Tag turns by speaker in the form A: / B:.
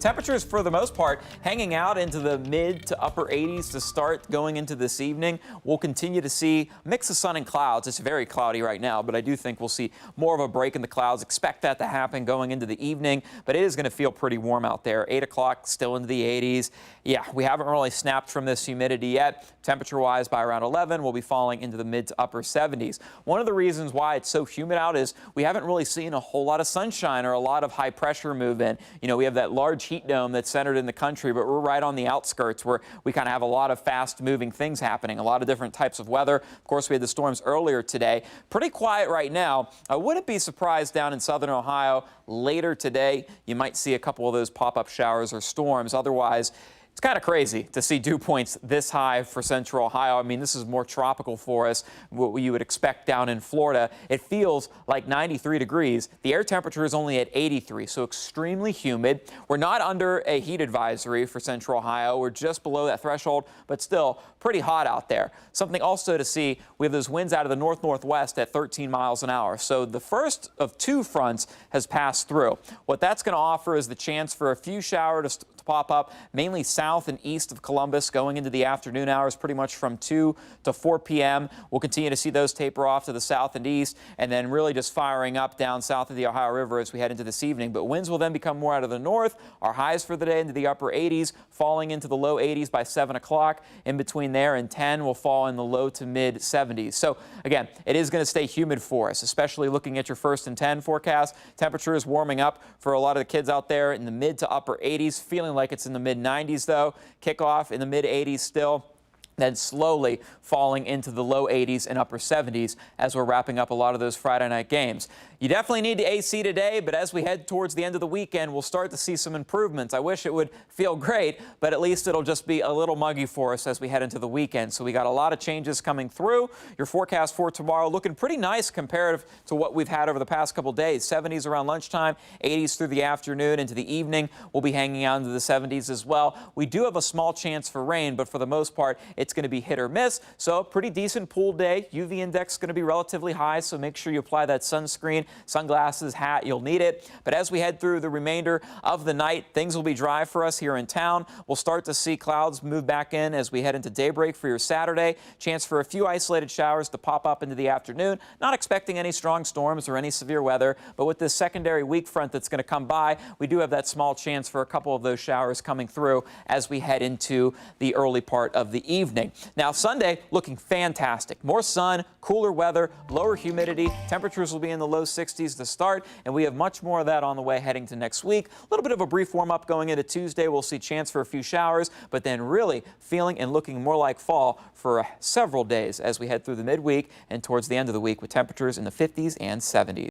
A: Temperatures, for the most part, hanging out into the mid to upper 80s to start going into this evening. We'll continue to see a mix of sun and clouds. It's very cloudy right now, but I do think we'll see more of a break in the clouds. Expect that to happen going into the evening, but it is going to feel pretty warm out there. 8 o'clock, still into the 80s. Yeah, we haven't really snapped from this humidity yet. Temperature-wise, by around 11, we'll be falling into the mid to upper 70s. One of the reasons why it's so humid out is we haven't really seen a whole lot of sunshine or a lot of high pressure move in. You know, we have that large heat dome that's centered in the country, but we're right on the outskirts where we kind of have a lot of fast moving things happening, a lot of different types of weather. Of course, we had the storms earlier today. Pretty quiet right now. I wouldn't be surprised down in southern Ohio later today. You might see a couple of those pop-up showers or storms. Otherwise, it's kind of crazy to see dew points this high for central Ohio. I mean, this is more tropical for us, what you would expect down in Florida. It feels like 93 degrees. The air temperature is only at 83, so extremely humid. We're not under a heat advisory for central Ohio. We're just below that threshold, but still pretty hot out there. Something also to see, we have those winds out of the north-northwest at 13 miles an hour. So the first of two fronts has passed through. What that's going to offer is the chance for a few showers to pop up, mainly south and east of Columbus going into the afternoon hours, pretty much from 2 to 4 p.m. We'll continue to see those taper off to the south and east, and then really just firing up down south of the Ohio River as we head into this evening. But winds will then become more out of the north. Our highs for the day into the upper 80s, falling into the low 80s by 7 o'clock. In between there and 10 will fall in the low to mid 70s. So again, it is going to stay humid for us, especially looking at your first and 10 forecast. Temperature is warming up for a lot of the kids out there in the mid to upper 80s, feeling like it's in the mid 90s though. Kickoff in the mid 80s still, then slowly falling into the low 80s and upper 70s as we're wrapping up a lot of those Friday night games. You definitely need the AC today, but as we head towards the end of the weekend, we'll start to see some improvements. I wish it would feel great, but at least it'll just be a little muggy for us as we head into the weekend. So we got a lot of changes coming through. Your forecast for tomorrow looking pretty nice comparative to what we've had over the past couple days. 70s around lunchtime, 80s through the afternoon into the evening. We'll be hanging out into the 70s as well. We do have a small chance for rain, but for the most part, it's going to be hit or miss. So a pretty decent pool day. UV index is going to be relatively high, so make sure you apply that sunscreen, sunglasses, hat. You'll need it. But as we head through the remainder of the night, things will be dry for us here in town. We'll start to see clouds move back in as we head into daybreak for your Saturday. Chance for a few isolated showers to pop up into the afternoon. Not expecting any strong storms or any severe weather, but with this secondary weak front that's going to come by, we do have that small chance for a couple of those showers coming through as we head into the early part of the evening. Now, Sunday looking fantastic. More sun, cooler weather, lower humidity. Temperatures will be in the low 60s to start, and we have much more of that on the way heading to next week. A little bit of a brief warm-up going into Tuesday. We'll see chance for a few showers, but then really feeling and looking more like fall for several days as we head through the midweek and towards the end of the week with temperatures in the 50s and 70s.